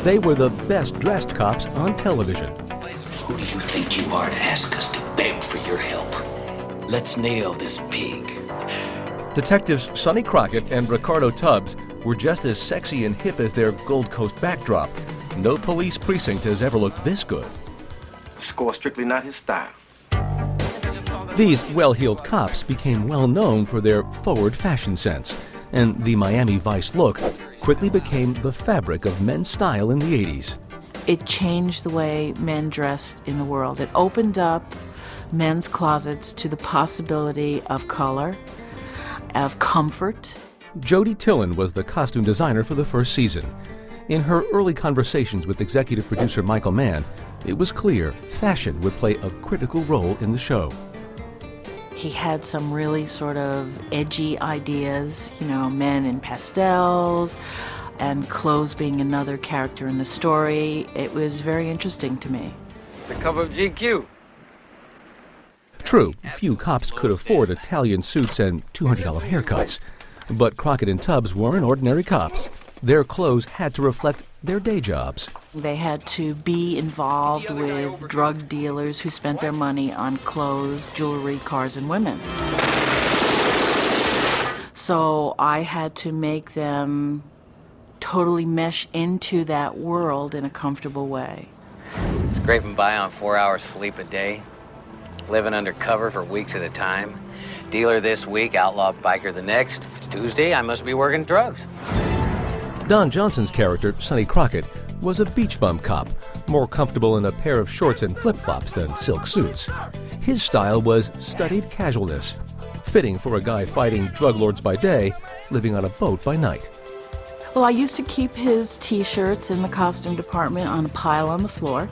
They were the best-dressed cops on television. Who do you think you are to ask us to beg for your help? Let's nail this pig. Detectives Sonny Crockett and Ricardo Tubbs were just as sexy and hip as their Gold Coast backdrop. No police precinct has ever looked this good. Score strictly not his style. These well-heeled cops became well known for their forward fashion sense, and the Miami Vice look quickly became the fabric of men's style in the 80s. It changed the way men dressed in the world. It opened up men's closets to the possibility of color, of comfort. Jody Tillen was the costume designer for the first season. In her early conversations with executive producer Michael Mann, it was clear fashion would play a critical role in the show. He had some really sort of edgy ideas, you know, men in pastels and clothes being another character in the story. It was very interesting to me. The cover of GQ. True, few cops could afford Italian suits and $200 haircuts, but Crockett and Tubbs weren't ordinary cops. Their clothes had to reflect their day jobs. They had to be involved with drug dealers who spent their money on clothes, jewelry, cars, and women. So I had to make them totally mesh into that world in a comfortable way. Scraping by on 4 hours sleep a day, living undercover for weeks at a time. Dealer this week, outlaw biker the next. If it's Tuesday, I must be working drugs. Don Johnson's character, Sonny Crockett, was a beach bum cop, more comfortable in a pair of shorts and flip-flops than silk suits. His style was studied casualness, fitting for a guy fighting drug lords by day, living on a boat by night. Well, I used to keep his T-shirts in the costume department on a pile on the floor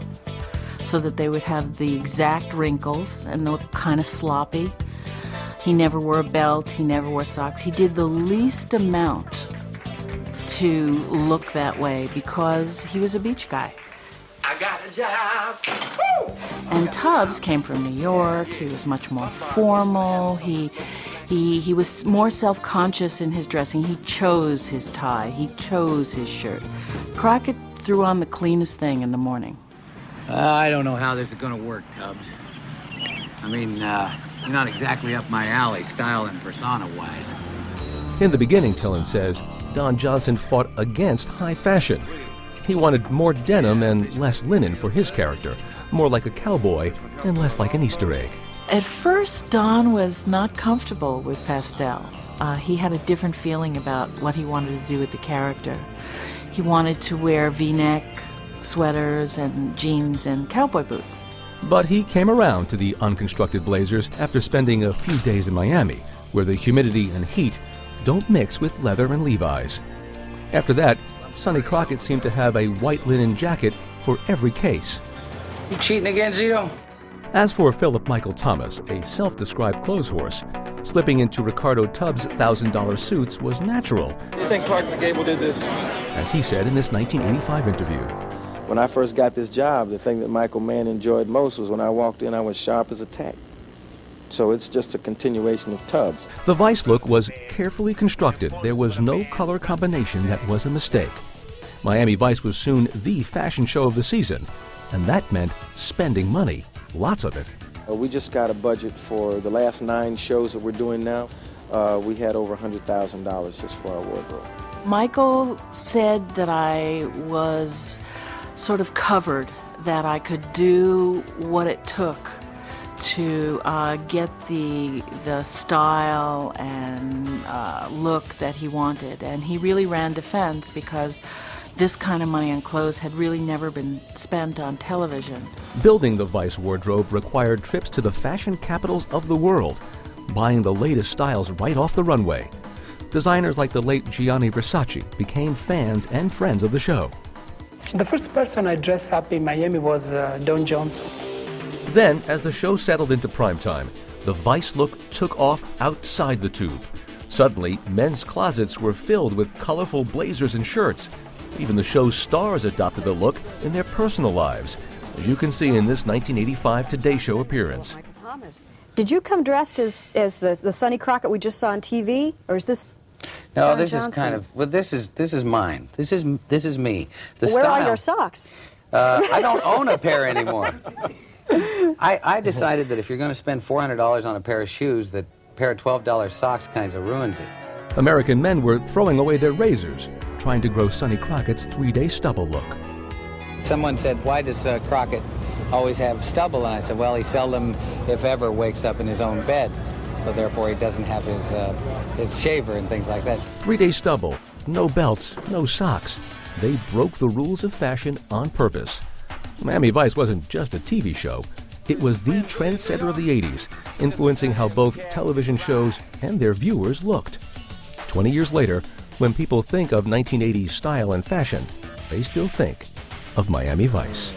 so that they would have the exact wrinkles and look kind of sloppy. He never wore a belt, he never wore socks. He did the least amount to look that way because he was a beach guy. I got a job. Woo! And Tubbs came from New York. He was much more formal. He was more self-conscious in his dressing. He chose his tie. He chose his shirt. Crockett threw on the cleanest thing in the morning. I don't know how this is going to work, Tubbs. I mean, you're not exactly up my alley, style and persona-wise. In the beginning, Tillen says, Don Johnson fought against high fashion. He wanted more denim and less linen for his character, more like a cowboy and less like an Easter egg. At first, Don was not comfortable with pastels. He had a different feeling about what he wanted to do with the character. He wanted to wear V-neck sweaters and jeans and cowboy boots. But he came around to the unconstructed blazers after spending a few days in Miami, where the humidity and heat don't mix with leather and Levi's. After that, Sonny Crockett seemed to have a white linen jacket for every case. You cheating again, Zito? As for Philip Michael Thomas, a self-described clothes horse, slipping into Ricardo Tubbs' $1,000 suits was natural. Do you think Clark McGable did this? As he said in this 1985 interview. When I first got this job, the thing that Michael Mann enjoyed most was when I walked in, I was sharp as a tack. So it's just a continuation of Tubbs. The Vice look was carefully constructed. There was no color combination that was a mistake. Miami Vice was soon the fashion show of the season, and that meant spending money, lots of it. We just got a budget for the last 9 shows that we're doing now. We had over $100,000 just for our wardrobe. Michael said that I was sort of covered, that I could do what it took to get the style and look that he wanted. And he really ran defense because this kind of money on clothes had really never been spent on television. Building the Vice wardrobe required trips to the fashion capitals of the world, buying the latest styles right off the runway. Designers like the late Gianni Versace became fans and friends of the show. The first person I dressed up in Miami was Don Johnson. Then, as the show settled into primetime, the Vice look took off outside the tube. Suddenly, men's closets were filled with colorful blazers and shirts. Even the show's stars adopted the look in their personal lives, as you can see in this 1985 Today Show appearance. Did you come dressed as the Sonny Crockett we just saw on TV, or is this No, Don this Johnson. is kind of, well, this is mine. This is me. The Where style. are your socks? I don't own a pair anymore. I decided that if you're going to spend $400 on a pair of shoes, that a pair of $12 socks kind of ruins it. American men were throwing away their razors, trying to grow Sonny Crockett's 3-day stubble look. Someone said, why does Crockett always have stubble? And I said, well, he seldom, if ever, wakes up in his own bed. So therefore he doesn't have his shaver and things like that. 3-day stubble, no belts, no socks. They broke the rules of fashion on purpose. Miami Vice wasn't just a TV show. It was the trendsetter of the 80s, influencing how both television shows and their viewers looked. 20 years later, when people think of 1980s style and fashion, they still think of Miami Vice.